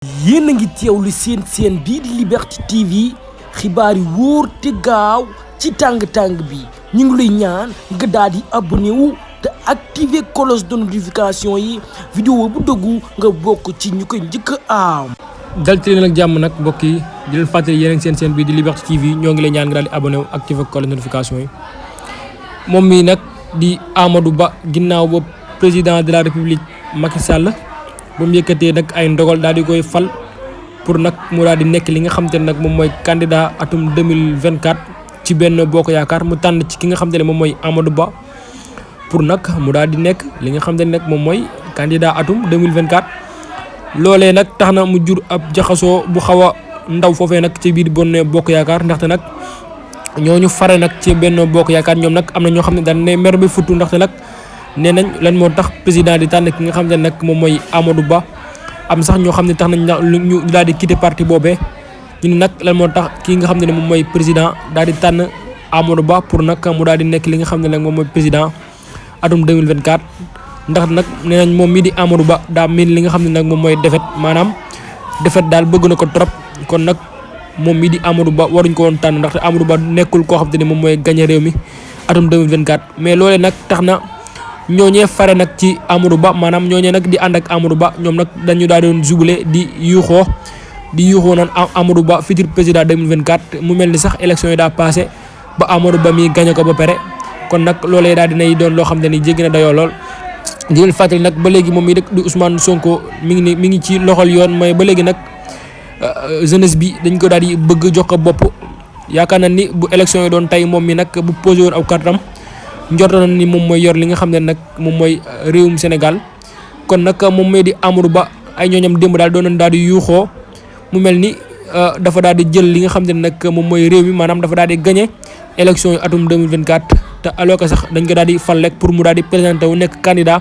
yéen a ngi teewlu seen bii di Liberté TV xibaar yi wóor te gaaw ci tàng-tàng bi ñu ngi lay ñaan nga daal di abonné wu te activer cloche de notification yi vidéo bu dëggu nga bokk ci ñu koy njëkk a am. dal ci leen ak jàmm nag mbokk yi di leen fàttali yéen ak seen bii di Liberté TV ñoo ngi lay ñaan nga daal di abonné wu activer cloche de notification yi moom mii nag di Amadou Ba ginnaaw ba président de la République Macky Sall ba mu yëkkatee nag ay ndogal daal di koy fal pour nag mu daal di nekk li nga xam te ne nag moom mooy candidat atum 2024 ci Benno Bokk Yaakaar mu tànn ci ki nga xam te ne moom mooy Amadou Ba pour nag mu daal di nekk li nga xam te ne nag moom mooy candidat atum 2024. loolee nag tax na mu jur ab jaxasoo bu xaw a ndaw foofee nag ci biir Benno Bokk Yaakaar ndaxte nag ñooñu fare nag ci Benno Bokk Yaakaar ñoom nag am na ñoo xam ne dañ ne mer bi futtu ndaxte nag nee nañ lan moo tax président di tànn ki nga xam ne nag moom mooy Amadou Ba am sax ñoo xam ne tax nañ ñu daal di quitter parti boobee ñu ne nag lan moo tax kii nga xam ne moom mooy président daal di tànn Amadou Ba pour nag mu daal di nekk li nga xam ne nag moom mooy président atum 2024. ndax nag nee nañ moom mii di Amadou Ba daa miin li nga xam ne nag moom mooy défaite maanaam défaite daal bëgg na ko trop kon nag moom mii di Amadou Ba waruñ ko woon tànn ndaxte Amadou Ba nekkul koo xam te ne moom mooy gagné réew mi atum 2024. mais loolee nag tax na ñooñee fare nag ci Amadou Ba maanaam ñooñee nag di ànd ak Amadou Ba ñoom nag dañu daal doon jubilé di yuuxoo naan Amadou Ba futur président 2024 mu mel ni sax élection yi daa passé ba Amadou Ba mi gagné ko ba pare kon nag loolee daal dinay doon loo xam ne ni jéggi na dayoo lool. di leen fàttali nag ba léegi moom mii rek di Ousmane Sonko mi ngi ci loxol yoon mooy ba léegi nag jeunesse bi dañ ko daal di bëgg jox ko bopp yaakaar na ni bu élection yi doon tey moom mi nag bu posé woon aw kartam njort na ni moom mooy yor li nga xam ne nag moom mooy réewum Sénégal kon nag moom mooy di Amadou Ba ay ñooñam démb daal doon nañ daal di yuuxoo mu mel ni dafa daal di jël li nga xam ne nag moom mooy réew mi maanaam dafa daal di gagné élection yi atum 2024 te alors que sax dañ ko daal di fal rek pour mu daal di présenté wu nekk candidat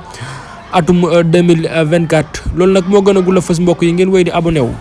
atum 2024 loolu nag moo gën a gula fës mbokk yi ngeen wéy di abonné wu.